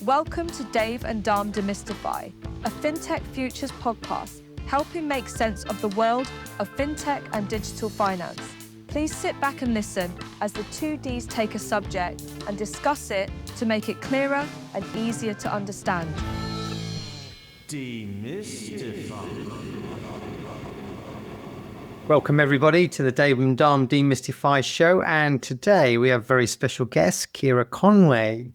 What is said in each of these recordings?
Welcome to Dave and Dharmesh Demystify, a FinTech Futures podcast, helping make sense of the world of FinTech and digital finance. Please sit back and listen as the two Ds take a subject and discuss it to make it clearer and easier to understand. Demystify. Welcome everybody to the Dave and Dharmesh Demystify show, and today we have very special guest, Ciara Conway.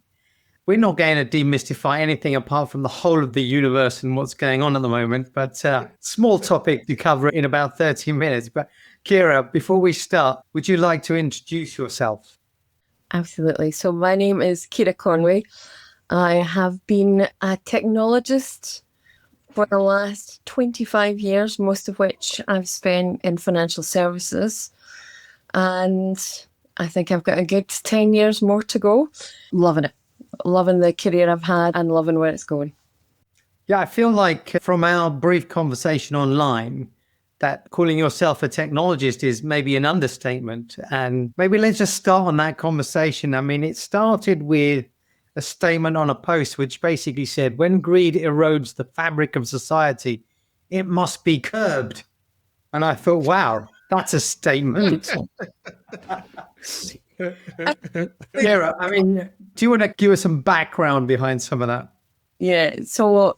We're not going to demystify anything apart from the whole of the universe and what's going on at the moment, but small topic to cover in about 30 minutes. But Ciara, before we start, would you like to introduce yourself? Absolutely. So my name is Ciara Conway. I have been a technologist for the last 25 years, most of which I've spent in financial services. And I think I've got a good 10 years more to go. Loving it. Loving the career I've had and loving where it's going. Yeah, I feel like from our brief conversation online that calling yourself a technologist is maybe an understatement. And maybe let's just start on that conversation. I mean, it started with a statement on a post which basically said, when greed erodes the fabric of society, it must be curbed. And I thought, wow, that's a statement. Ciara, I mean, do you want to give us some background behind some of that? Yeah, so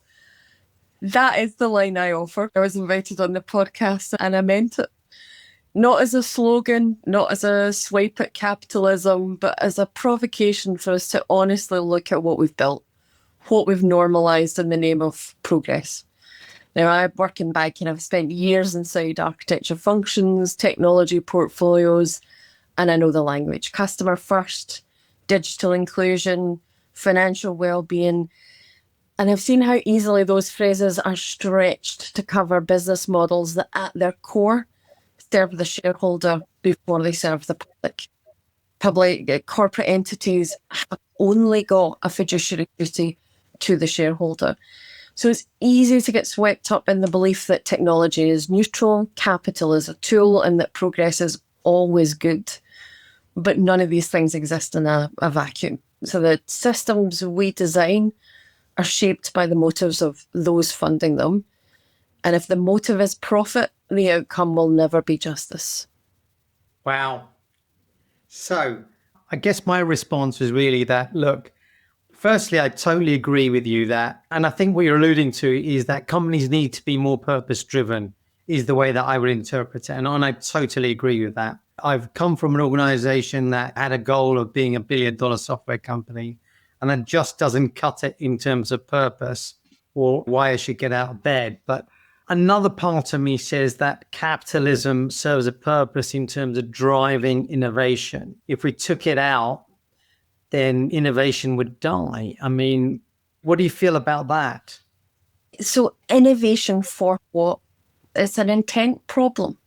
that is the line I offered. I was invited on the podcast and I meant it. Not as a slogan, not as a swipe at capitalism, but as a provocation for us to honestly look at what we've built, what we've normalised in the name of progress. Now, I work in banking. I've spent years inside architecture functions, technology portfolios, and I know the language. Customer first, digital inclusion, financial well-being. And I've seen how easily those phrases are stretched to cover business models that at their core serve the shareholder before they serve the public. Corporate entities have only got a fiduciary duty to the shareholder. So it's easy to get swept up in the belief that technology is neutral, capital is a tool, and that progress is always good. But none of these things exist in a vacuum. So the systems we design are shaped by the motives of those funding them. And if the motive is profit, the outcome will never be justice. Wow. So I guess my response was really that, look, firstly, I totally agree with you that, and I think what you're alluding to is that companies need to be more purpose-driven is the way that I would interpret it. And I totally agree with that. I've come from an organization that had a goal of being $1 billion software company, and that just doesn't cut it in terms of purpose or why I should get out of bed. But another part of me says that capitalism serves a purpose in terms of driving innovation. If we took it out, then innovation would die. I mean, what do you feel about that? So innovation for what? It's an intent problem.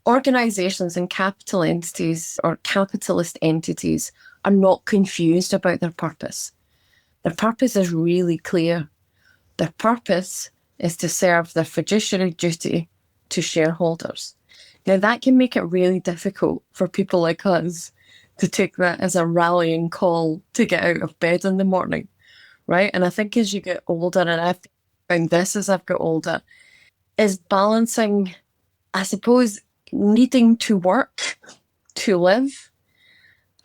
Organisations and capital entities or capitalist entities are not confused about their purpose. Their purpose is really clear. Their purpose is to serve their fiduciary duty to shareholders. Now, that can make it really difficult for people like us to take that as a rallying call to get out of bed in the morning, right? And I think as you get older, and I've found this as I've got older, is balancing, I suppose, needing to work to live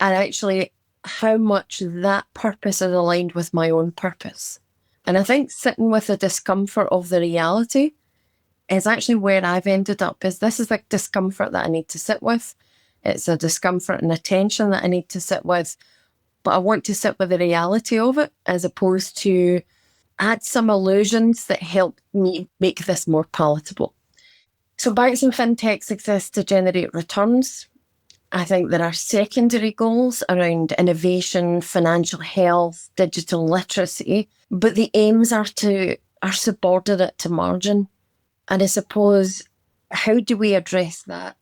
and actually how much that purpose is aligned with my own purpose. And I think sitting with the discomfort of the reality is actually where I've ended up. Is this is like discomfort that I need to sit with. It's a discomfort and a tension that I need to sit with. But I want to sit with the reality of it as opposed to add some illusions that help me make this more palatable. So banks and fintechs exist to generate returns. I think there are secondary goals around innovation, financial health, digital literacy, but the aims are subordinate to margin. And I suppose, how do we address that?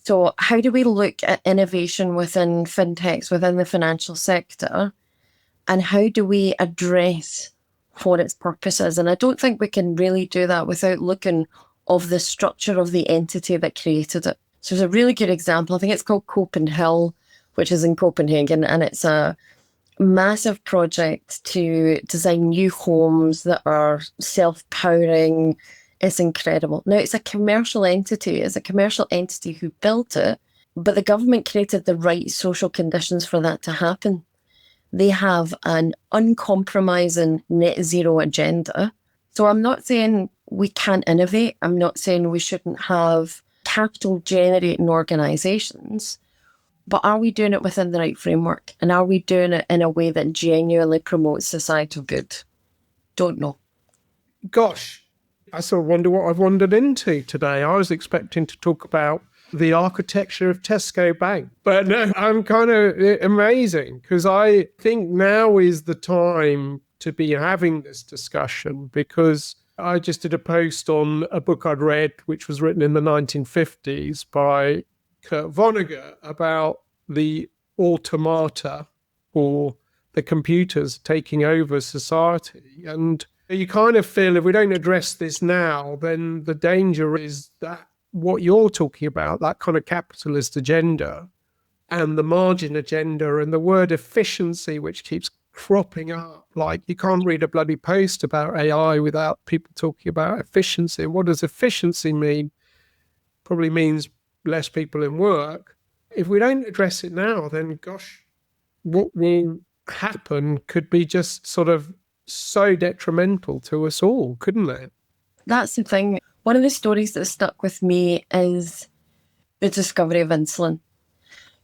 So how do we look at innovation within fintechs, within the financial sector, and how do we address what its purpose is? And I don't think we can really do that without looking of the structure of the entity that created it. So there's a really good example. I think it's called Copenhagen, which is in Copenhagen, and it's a massive project to design new homes that are self-powering. It's incredible. Now, it's a commercial entity. It's a commercial entity who built it, but the government created the right social conditions for that to happen. They have an uncompromising net zero agenda. So I'm not saying we can't innovate. I'm not saying we shouldn't have capital generating organisations, but are we doing it within the right framework? And are we doing it in a way that genuinely promotes societal good? Don't know. Gosh, I sort of wonder what I've wandered into today. I was expecting to talk about the architecture of Tesco Bank. But no, I'm kind of amazing because I think now is the time to be having this discussion, because I just did a post on a book I'd read, which was written in the 1950s by Kurt Vonnegut about the automata or the computers taking over society. And you kind of feel if we don't address this now, then the danger is that what you're talking about, that kind of capitalist agenda and the margin agenda and the word efficiency, which keeps cropping up. Like, you can't read a bloody post about AI without people talking about efficiency. What does efficiency mean? Probably means less people in work. If we don't address it now, then gosh, what will happen could be just sort of so detrimental to us all, couldn't it? That's the thing. One of the stories that stuck with me is the discovery of insulin.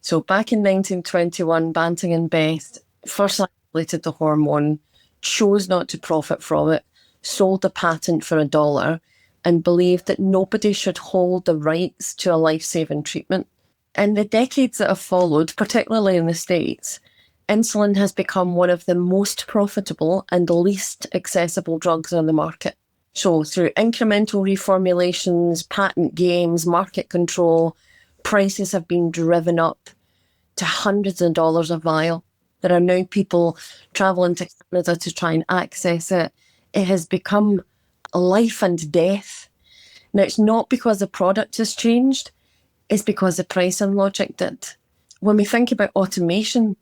So back in 1921, Banting and Best first isolated the hormone, chose not to profit from it, sold a patent for $1, and believed that nobody should hold the rights to a life-saving treatment. In the decades that have followed, particularly in the States, insulin has become one of the most profitable and least accessible drugs on the market. So through incremental reformulations, patent games, market control, prices have been driven up to hundreds of dollars a vial. There are now people travelling to Canada to try and access it. It has become life and death. Now, it's not because the product has changed, it's because the pricing logic did. When we think about automation,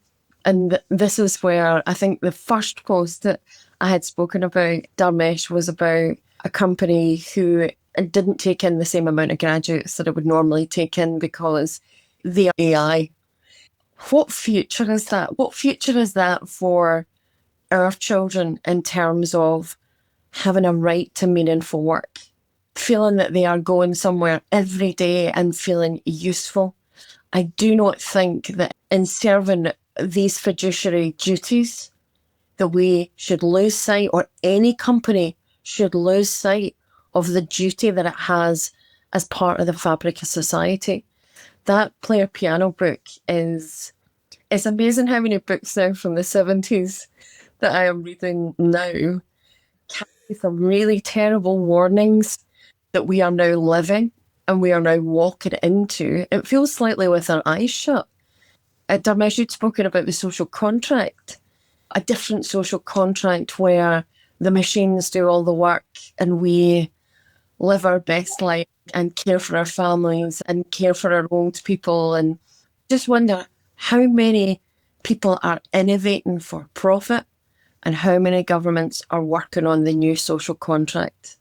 and this is where I think the first post that I had spoken about, Dharmesh, was about a company who didn't take in the same amount of graduates that it would normally take in because the AI. What future is that? What future is that for our children in terms of having a right to meaningful work? Feeling that they are going somewhere every day and feeling useful. I do not think that in serving these fiduciary duties, that we should lose sight, or any company should lose sight of the duty that it has as part of the fabric of society. That player piano book it's amazing how many books now from the 70s that I am reading now carry some really terrible warnings that we are now living and we are now walking into. It feels slightly with our eyes shut. Dharmesh, you'd spoken about the social contract, a different social contract where the machines do all the work and we live our best life and care for our families and care for our old people. And just wonder how many people are innovating for profit and how many governments are working on the new social contract.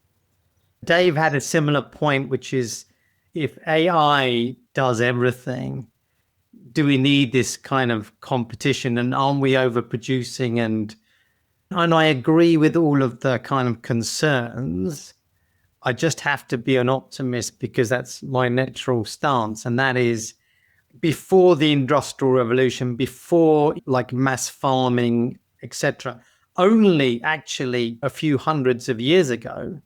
Dave had a similar point, which is if AI does everything, do we need this kind of competition, and aren't we overproducing? And I agree with all of the kind of concerns. I just have to be an optimist because that's my natural stance. And that is, before the Industrial Revolution, before like mass farming, etc., only actually a few hundreds of years ago,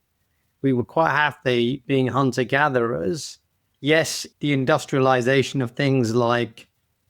we were quite happy being hunter-gatherers. Yes, the industrialization of things like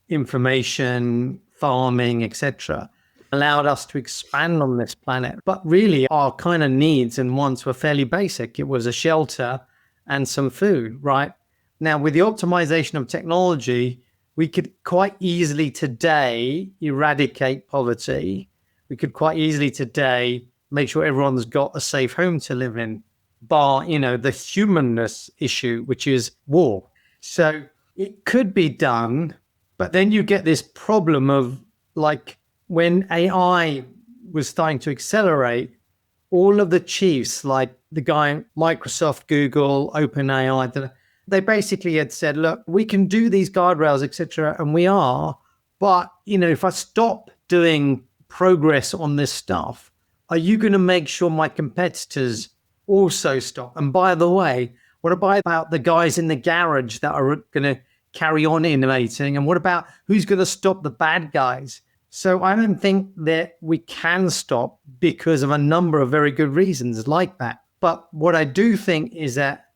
information, farming, etc., allowed us to expand on this planet. But really, our kind of needs and wants were fairly basic. It was a shelter and some food, right? Now, with the optimization of technology, we could quite easily today eradicate poverty. We could quite easily today make sure everyone's got a safe home to live in, bar, the humanness issue, which is war. So it could be done, but then you get this problem of like when AI was starting to accelerate, all of the chiefs, like the guy at Microsoft, Google, OpenAI, they basically had said, look, we can do these guardrails, etc., and we are, but, if I stop doing progress on this stuff, are you going to make sure my competitors also stop? And by the way, what about the guys in the garage that are going to carry on innovating? And what about who's going to stop the bad guys? So I don't think that we can stop because of a number of very good reasons like that. But what I do think is that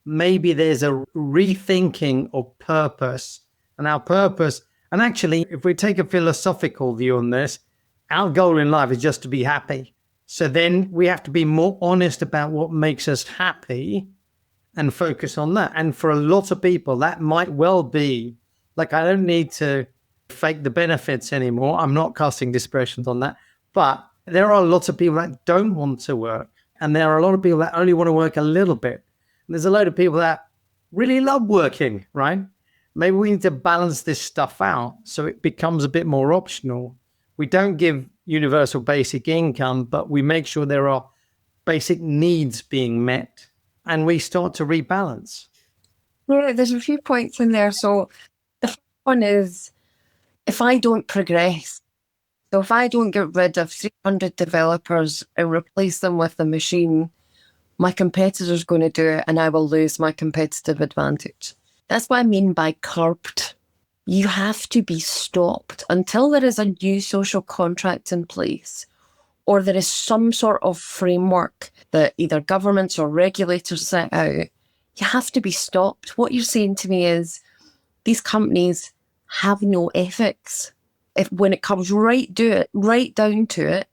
maybe there's a rethinking of purpose and our purpose. And actually, if we take a philosophical view on this, our goal in life is just to be happy. So then we have to be more honest about what makes us happy and focus on that. And for a lot of people, that might well be like, I don't need to fake the benefits anymore. I'm not casting dispersions on that. But there are lots of people that don't want to work. And there are a lot of people that only want to work a little bit. And there's a load of people that really love working, right? Maybe we need to balance this stuff out so it becomes a bit more optional. We don't give universal basic income, but we make sure there are basic needs being met and we start to rebalance. Yeah, there's a few points in there. So the first one is, if I don't progress, so if I don't get rid of 300 developers and replace them with a machine, my competitor's going to do it and I will lose my competitive advantage. That's what I mean by curbed. You have to be stopped until there is a new social contract in place or there is some sort of framework that either governments or regulators set out. You have to be stopped. What you're saying to me is these companies have no ethics. If when it comes right down to it,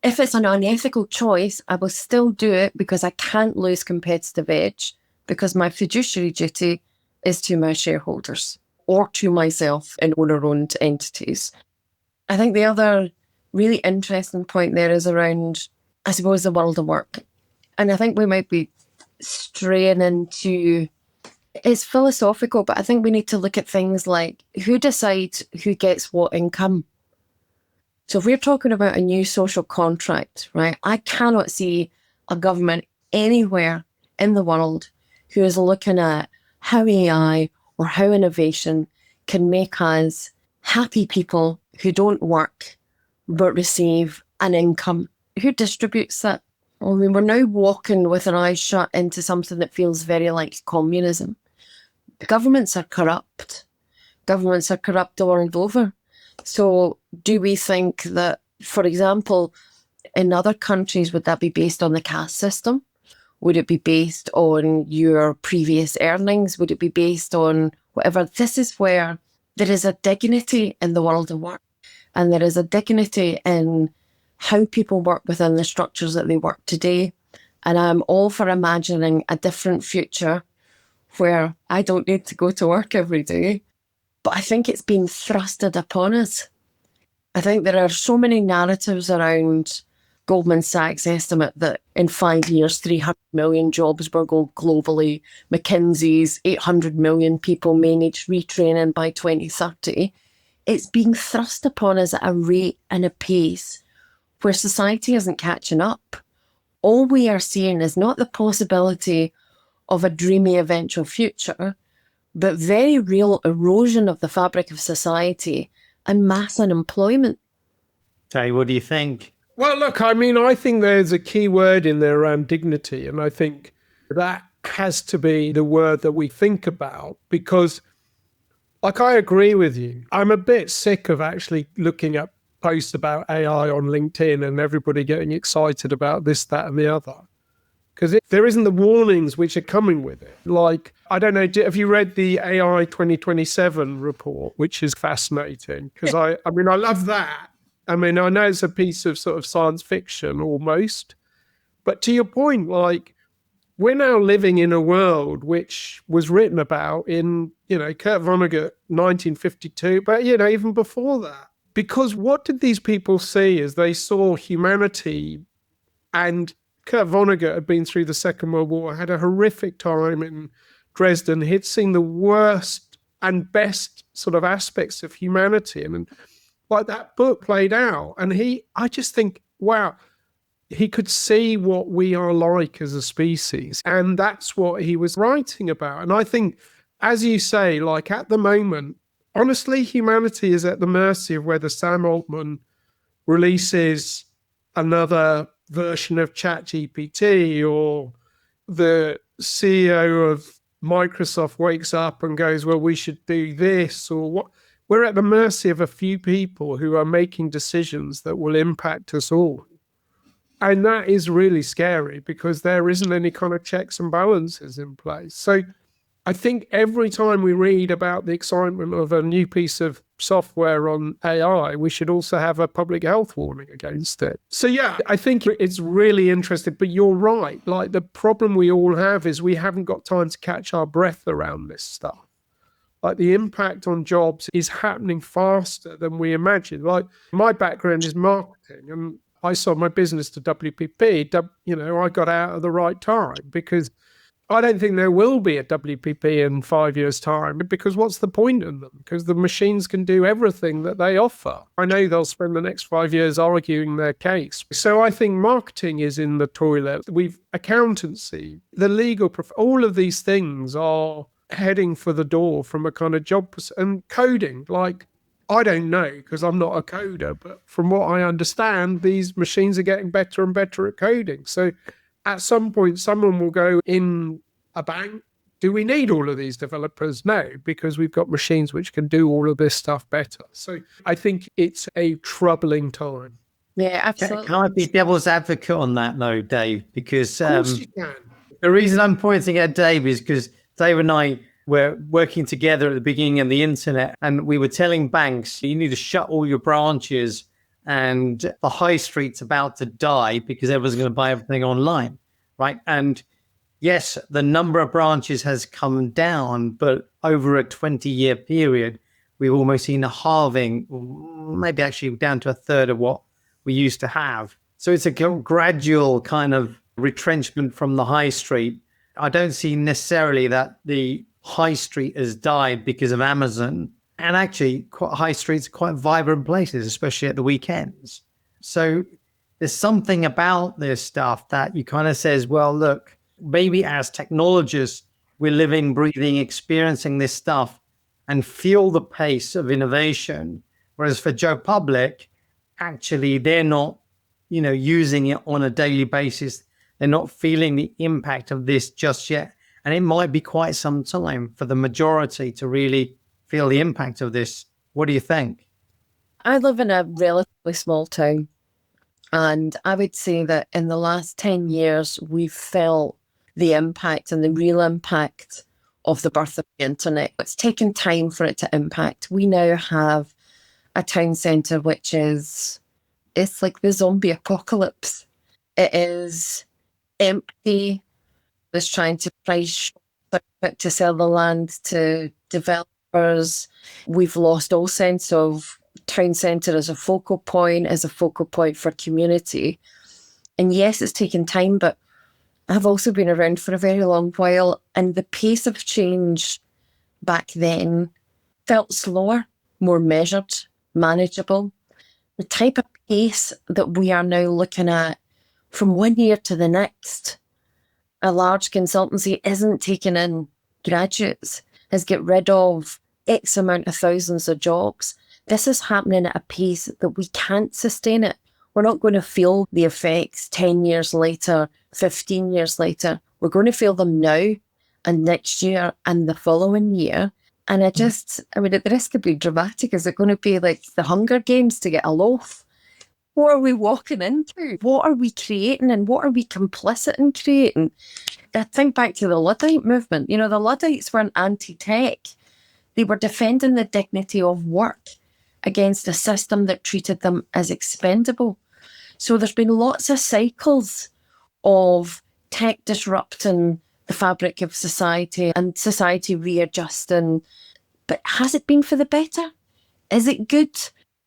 if it's an unethical choice, I will still do it because I can't lose competitive edge because my fiduciary duty is to my shareholders or to myself in owner-owned entities. I think the other really interesting point there is around, I suppose, the world of work. And I think we might be straying into, it's philosophical, but I think we need to look at things like who decides who gets what income. So if we're talking about a new social contract, right, I cannot see a government anywhere in the world who is looking at how AI or how innovation can make us happy people who don't work but receive an income. Who distributes that? I mean, we're now walking with our eyes shut into something that feels very like communism. Governments are corrupt. Governments are corrupt the world over. So do we think that, for example, in other countries, would that be based on the caste system? Would it be based on your previous earnings? Would it be based on whatever? This is where there is a dignity in the world of work. And there is a dignity in how people work within the structures that they work today. And I'm all for imagining a different future where I don't need to go to work every day. But I think it's been thrusted upon us. I think there are so many narratives around Goldman Sachs' estimate that in 5 years, 300 million jobs will go globally. McKinsey's 800 million people may need retraining by 2030. It's being thrust upon us at a rate and a pace where society isn't catching up. All we are seeing is not the possibility of a dreamy eventual future, but very real erosion of the fabric of society and mass unemployment. Terry, what do you think? Well, look, I mean, I think there's a key word in there around dignity. And I think that has to be the word that we think about because, like, I agree with you. I'm a bit sick of actually looking at posts about AI on LinkedIn and everybody getting excited about this, that, and the other. Because there isn't the warnings which are coming with it. Like, I don't know, have you read the AI 2027 report, which is fascinating? Because I mean, I love that. I mean, I know it's a piece of sort of science fiction almost. But to your point, like, we're now living in a world which was written about in, Kurt Vonnegut, 1952, but, even before that. Because what did these people see as they saw humanity, and Kurt Vonnegut had been through the Second World War, had a horrific time in Dresden. He'd seen the worst and best sort of aspects of humanity. And like that book played out. And I just think, wow, he could see what we are like as a species. And that's what he was writing about. And I think, as you say, like at the moment, honestly, humanity is at the mercy of whether Sam Altman releases another version of ChatGPT, or the CEO of Microsoft wakes up and goes, well, we should do this, or what. We're at the mercy of a few people who are making decisions that will impact us all. And that is really scary because there isn't any kind of checks and balances in place. So I think every time we read about the excitement of a new piece of software on AI, we should also have a public health warning against it. So yeah, I think it's really interesting, but you're right. Like the problem we all have is we haven't got time to catch our breath around this stuff. Like the impact on jobs is happening faster than we imagine. Like my background is marketing, and I sold my business to WPP. I got out at the right time because I don't think there will be a WPP in 5 years' time, because what's the point in them? Because the machines can do everything that they offer. I know they'll spend the next 5 years arguing their case. So I think marketing is in the toilet. Accountancy, the legal, all of these things are heading for the door from a kind of job, and coding, like, I don't know because I'm not a coder, but from what I understand, these machines are getting better and better at coding. So at some point, someone will go in a bank, do we need all of these developers? No, because we've got machines which can do all of this stuff better. So I think it's a troubling time. Yeah, absolutely. Can I be devil's advocate on that, though, Dave? Because of course you can. The reason I'm pointing at Dave is because Dave and I were working together at the beginning of the internet, and we were telling banks, you need to shut all your branches, and the high street's about to die because everyone's going to buy everything online, right? And yes, the number of branches has come down, but over a 20-year period, we've almost seen a halving, maybe actually down to a third of what we used to have. So it's a gradual kind of retrenchment from the high street. I don't see necessarily that the high street has died because of Amazon. And actually, high streets are quite vibrant places, especially at the weekends. So there's something about this stuff that you kind of says, well, look, maybe as technologists, we're living, breathing, experiencing this stuff and feel the pace of innovation. Whereas for Joe Public, actually, they're not, using it on a daily basis. They're not feeling the impact of this just yet. And it might be quite some time for the majority to really feel the impact of this. What do you think? I live in a relatively small town, and I would say that in the last 10 years, we've felt the impact and the real impact of the birth of the internet. It's taken time for it to impact. We now have a town centre which it's like the zombie apocalypse. It is empty. It's trying to price to sell the land to developers. We've lost all sense of town centre as a focal point for community. And yes, it's taken time, but I've also been around for a very long while, and the pace of change back then felt slower, more measured, manageable. The type of pace that we are now looking at from 1 year to the next, a large consultancy isn't taking in graduates, has get rid of X amount of thousands of jobs. This is happening at a pace that we can't sustain it. We're not going to feel the effects 10 years later, 15 years later. We're going to feel them now and next year and the following year. And at the risk of being dramatic, is it going to be like the Hunger Games to get a loaf? What are we walking into? What are we creating, and what are we complicit in creating? I think back to the Luddite movement. The Luddites weren't anti-tech. They were defending the dignity of work against a system that treated them as expendable. So there's been lots of cycles of tech disrupting the fabric of society and society readjusting. But has it been for the better? Is it good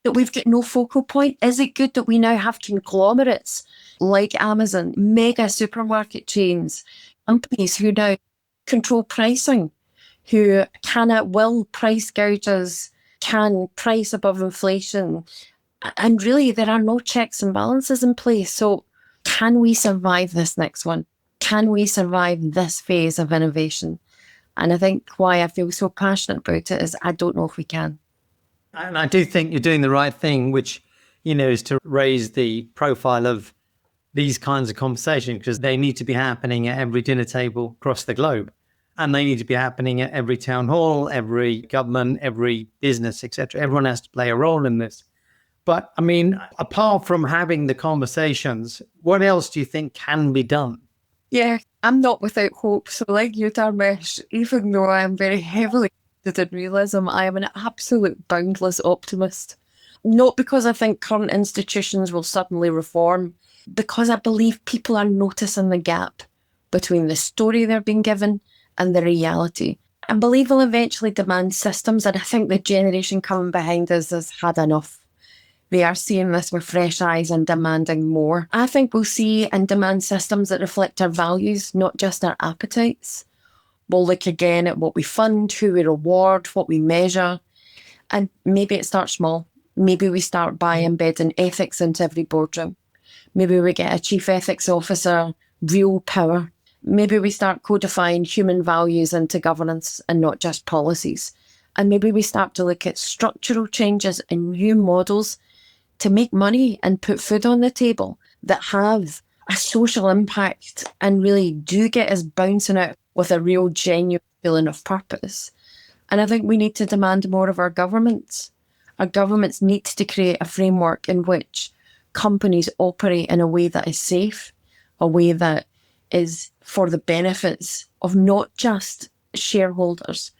that we've got no focal point? Is it good that we now have conglomerates like Amazon, mega supermarket chains, companies who now control pricing, who will price gouge us, can price above inflation. And really, there are no checks and balances in place. So can we survive this next one? Can we survive this phase of innovation? And I think why I feel so passionate about it is I don't know if we can. And I do think you're doing the right thing, which, is to raise the profile of these kinds of conversations, because they need to be happening at every dinner table across the globe. And they need to be happening at every town hall, every government, every business, etc. Everyone has to play a role in this. But I mean, apart from having the conversations, what else do you think can be done? Yeah, I'm not without hope. So like you, Dharmesh, even though I am very heavily rooted in realism, I am an absolute boundless optimist. Not because I think current institutions will suddenly reform, because I believe people are noticing the gap between the story they're being given and the reality. I believe we'll eventually demand systems, and I think the generation coming behind us has had enough. They are seeing this with fresh eyes and demanding more. I think we'll see and demand systems that reflect our values, not just our appetites. We'll look again at what we fund, who we reward, what we measure. And maybe it starts small. Maybe we start by embedding ethics into every boardroom. Maybe we get a chief ethics officer, real power. Maybe we start codifying human values into governance and not just policies. And maybe we start to look at structural changes and new models to make money and put food on the table that have a social impact and really do get us bouncing out with a real genuine feeling of purpose. And I think we need to demand more of our governments. Our governments need to create a framework in which companies operate in a way that is safe, a way that is for the benefits of not just shareholders,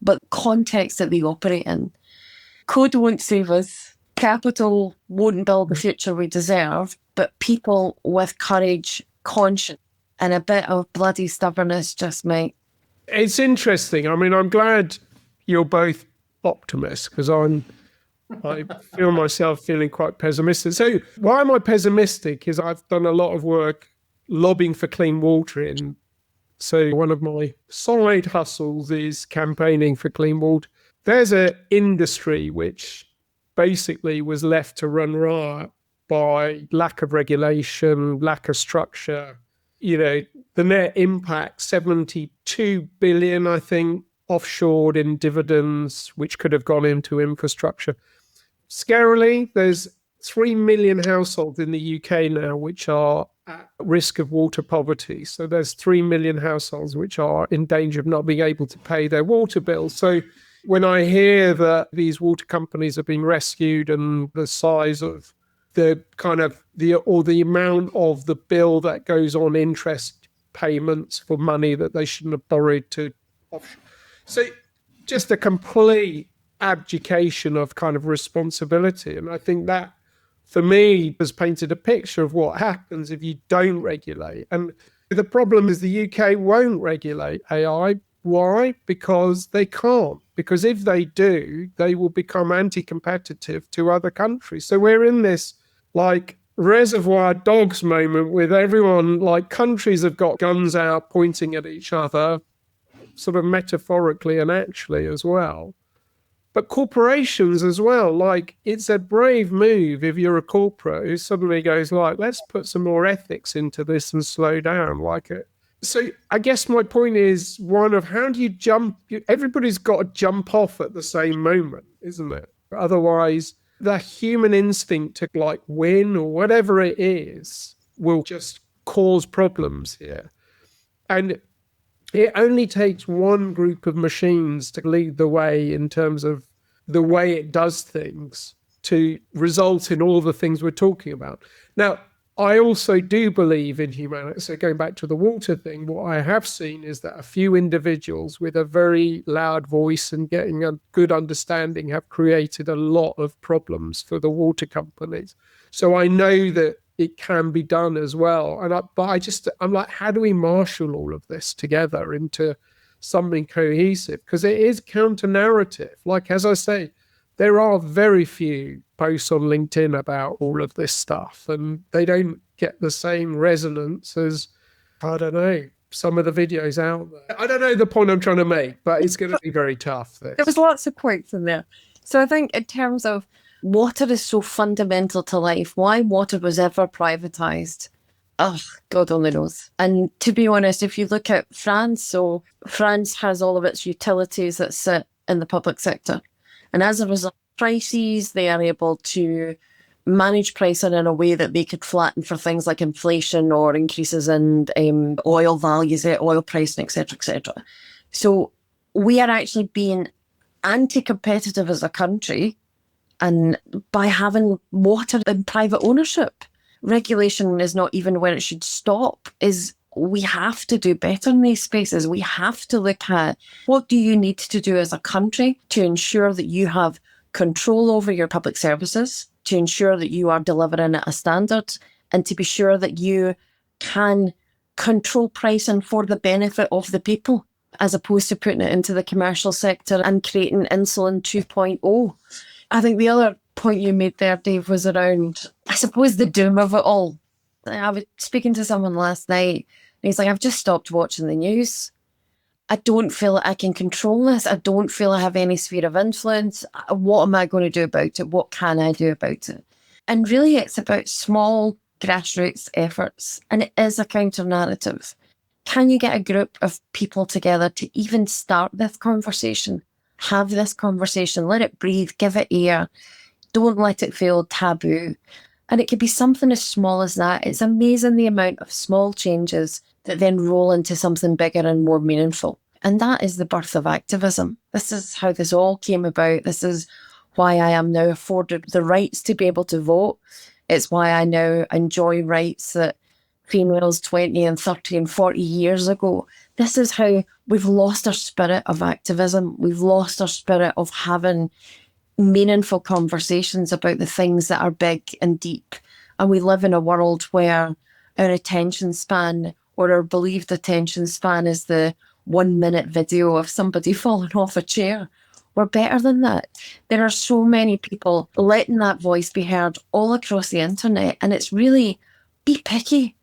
but context that they operate in. Code won't save us. Capital won't build the future we deserve, but people with courage, conscience, and a bit of bloody stubbornness just might. It's interesting. I mean, I'm glad you're both optimists, because I feel myself feeling quite pessimistic. So why am I pessimistic is I've done a lot of work lobbying for clean water. So one of my side hustles is campaigning for clean water. There's an industry which basically was left to run riot by lack of regulation, lack of structure. The net impact, 72 billion, I think, offshored in dividends, which could have gone into infrastructure. Scarily, there's 3 million households in the UK now which are at risk of water poverty. So there's 3 million households which are in danger of not being able to pay their water bills. So when I hear that these water companies are being rescued and the size of the amount of the bill that goes on interest payments for money that they shouldn't have borrowed to offshore. So just a complete abdication of kind of responsibility. And I think that, for me, has painted a picture of what happens if you don't regulate. And the problem is the UK won't regulate AI. Why? Because they can't. Because if they do, they will become anti-competitive to other countries. So we're in this Reservoir Dogs moment with everyone, countries have got guns out pointing at each other, sort of metaphorically and actually as well. But corporations as well, it's a brave move if you're a corporate who suddenly goes let's put some more ethics into this and slow down it. So I guess my point is one of how do you jump? Everybody's got to jump off at the same moment, isn't it? Otherwise, the human instinct to win or whatever it is will just cause problems here. And it only takes one group of machines to lead the way in terms of the way it does things to result in all the things we're talking about. Now, I also do believe in humanity. So going back to the water thing, what I have seen is that a few individuals with a very loud voice and getting a good understanding have created a lot of problems for the water companies. So I know that it can be done as well. I'm like, how do we marshal all of this together into something cohesive? Because it is counter-narrative. As I say, there are very few posts on LinkedIn about all of this stuff, and they don't get the same resonance as, I don't know, some of the videos out there. I don't know the point I'm trying to make, but it's going to be very tough. There was lots of quotes in there. So I think in terms of water is so fundamental to life, why water was ever privatised, oh, God only knows. And to be honest, if you look at France, so France has all of its utilities that sit in the public sector. And as a result, prices, they are able to manage pricing in a way that they could flatten for things like inflation or increases in oil values, oil pricing, etc., etc. So we are actually being anti-competitive as a country, and by having water in private ownership. Regulation is not even where it should stop. We have to do better in these spaces. We have to look at what do you need to do as a country to ensure that you have control over your public services, to ensure that you are delivering at a standard, and to be sure that you can control pricing for the benefit of the people, as opposed to putting it into the commercial sector and creating Insulin 2.0. I think the other point you made there, Dave, was around, I suppose, the doom of it all. I was speaking to someone last night, and he's like, I've just stopped watching the news. I don't feel like I can control this. I don't feel I have any sphere of influence. What am I going to do about it? What can I do about it? And really, it's about small grassroots efforts, and it is a counter-narrative. Can you get a group of people together to even start this conversation? Have this conversation, let it breathe, give it air. Don't let it feel taboo. And it could be something as small as that. It's amazing the amount of small changes that then roll into something bigger and more meaningful. And that is the birth of activism. This is how this all came about. This is why I am now afforded the rights to be able to vote. It's why I now enjoy rights that females 20 and 30 and 40 years ago. This is how we've lost our spirit of activism. We've lost our spirit of having meaningful conversations about the things that are big and deep. And we live in a world where our attention span, or our believed attention span, is the 1 minute video of somebody falling off a chair. We're better than that. There are so many people letting that voice be heard all across the internet. And it's really, be picky.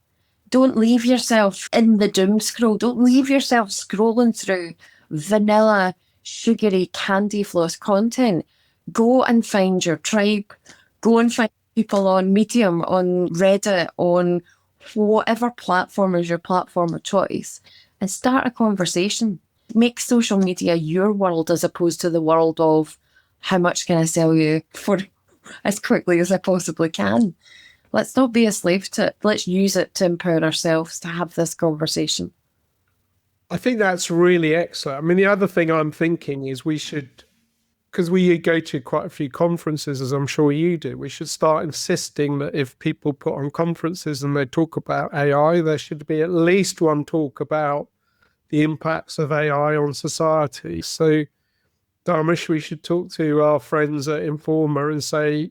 Don't leave yourself in the doom scroll. Don't leave yourself scrolling through vanilla, sugary, candy floss content. Go and find your tribe. Go and find people on Medium, on Reddit, on whatever platform is your platform of choice, and start a conversation. Make social media your world as opposed to the world of how much can I sell you for as quickly as I possibly can. Let's not be a slave to it. Let's use it to empower ourselves to have this conversation. I think that's really excellent. I mean, the other thing I'm thinking is we should, because we go to quite a few conferences, as I'm sure you do, we should start insisting that if people put on conferences and they talk about AI, there should be at least one talk about the impacts of AI on society. So, Dharmesh, we should talk to our friends at Informa and say,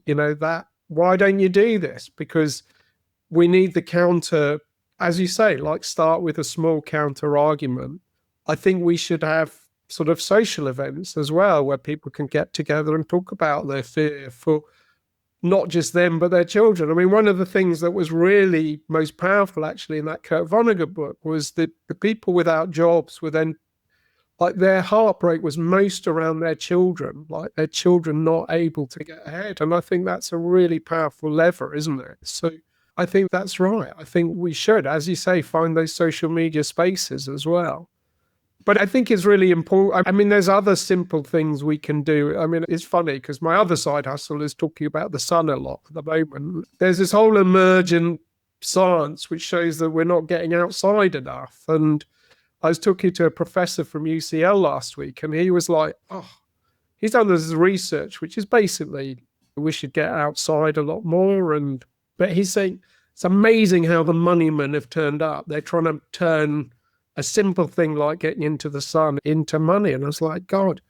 why don't you do this? Because we need the counter, as you say, like start with a small counter argument. I think we should have sort of social events as well, where people can get together and talk about their fear for not just them, but their children. I mean, one of the things that was really most powerful actually in that Kurt Vonnegut book was that the people without jobs were then, like, their heartbreak was most around their children, like their children not able to get ahead. And I think that's a really powerful lever, isn't it? So I think that's right. I think we should, as you say, find those social media spaces as well. But I think it's really important. I mean, there's other simple things we can do. I mean, it's funny because my other side hustle is talking about the sun a lot at the moment. There's this whole emergent science which shows that we're not getting outside enough. And I was talking to a professor from UCL last week, and he was like, he's done this research, which is basically we should get outside a lot more. But he's saying it's amazing how the money men have turned up. They're trying to turn a simple thing like getting into the sun into money. And I was like, God,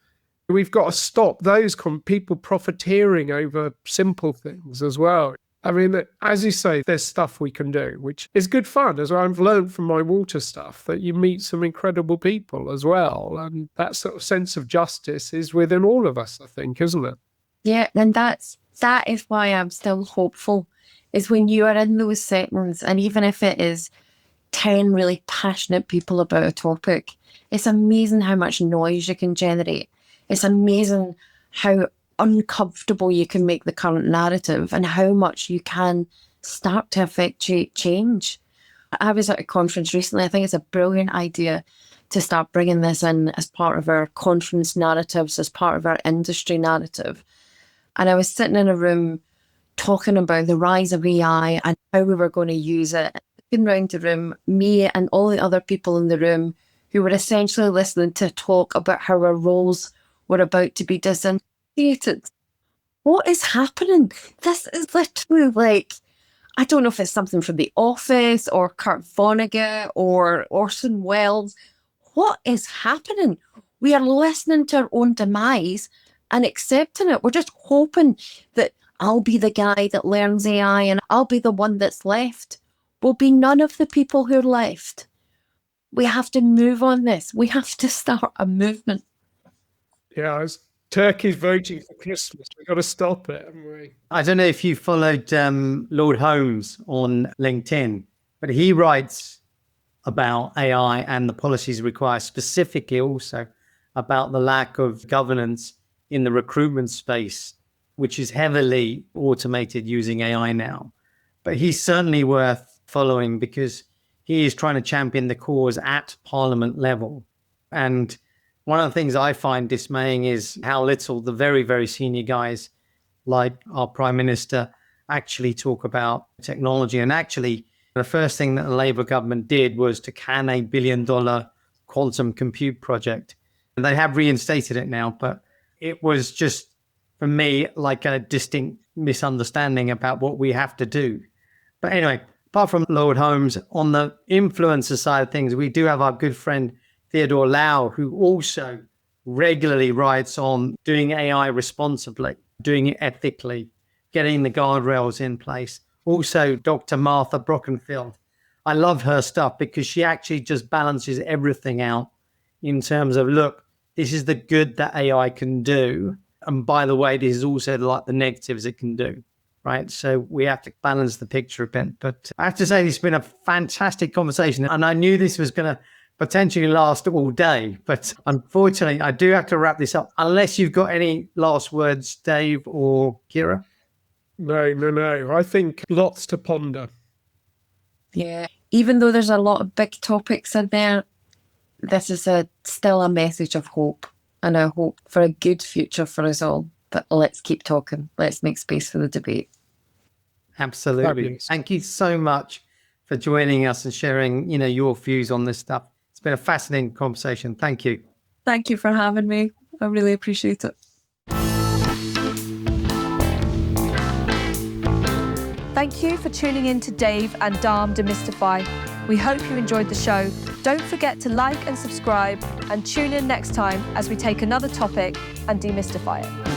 we've got to stop those people profiteering over simple things as well. I mean, as you say, there's stuff we can do, which is good fun. As I've learned from my water stuff, that you meet some incredible people as well. And that sort of sense of justice is within all of us, I think, isn't it? Yeah, and that is why I'm still hopeful, is when you are in those settings, and even if it is 10 really passionate people about a topic, it's amazing how much noise you can generate. It's amazing how uncomfortable you can make the current narrative and how much you can start to effectuate change. I was at a conference recently. I think it's a brilliant idea to start bringing this in as part of our conference narratives, as part of our industry narrative. And I was sitting in a room talking about the rise of AI and how we were going to use it. Looking around the room, me and all the other people in the room who were essentially listening to talk about how our roles were about to be disintegrated. What is happening? This is literally like, I don't know if it's something from The Office or Kurt Vonnegut or Orson Welles. What is happening? We are listening to our own demise and accepting it. We're just hoping that I'll be the guy that learns AI and I'll be the one that's left. We'll be none of the people who are left. We have to move on this. We have to start a movement. Yeah, it's turkeys voting for Christmas. We've got to stop it, haven't we? I don't know if you followed Lord Holmes on LinkedIn, but he writes about AI and the policies required, specifically also about the lack of governance in the recruitment space, which is heavily automated using AI now. But he's certainly worth following because he is trying to champion the cause at Parliament level. And one of the things I find dismaying is how little the very, very senior guys like our Prime Minister actually talk about technology. And actually, the first thing that the Labour government did was to can $1 billion quantum compute project. And they have reinstated it now, but it was just, for me, like a distinct misunderstanding about what we have to do. But anyway, apart from Lord Holmes, on the influencer side of things, we do have our good friend Theodore Lau, who also regularly writes on doing AI responsibly, doing it ethically, getting the guardrails in place. Also, Dr. Martha Brockenfield. I love her stuff because she actually just balances everything out in terms of, look, this is the good that AI can do. And by the way, this is also like the negatives it can do, right? So we have to balance the picture a bit. But I have to say, it's been a fantastic conversation. And I knew this was going to potentially last all day. But unfortunately, I do have to wrap this up, unless you've got any last words, Dave or Ciara. No. I think lots to ponder. Yeah. Even though there's a lot of big topics in there, this is still a message of hope and a hope for a good future for us all. But let's keep talking. Let's make space for the debate. Absolutely. Fabulous. Thank you so much for joining us and sharing, your views on this stuff. It's been a fascinating conversation. Thank you. Thank you for having me. I really appreciate it. Thank you for tuning in to Dave and Dharm Demystify. We hope you enjoyed the show. Don't forget to like and subscribe and tune in next time as we take another topic and demystify it.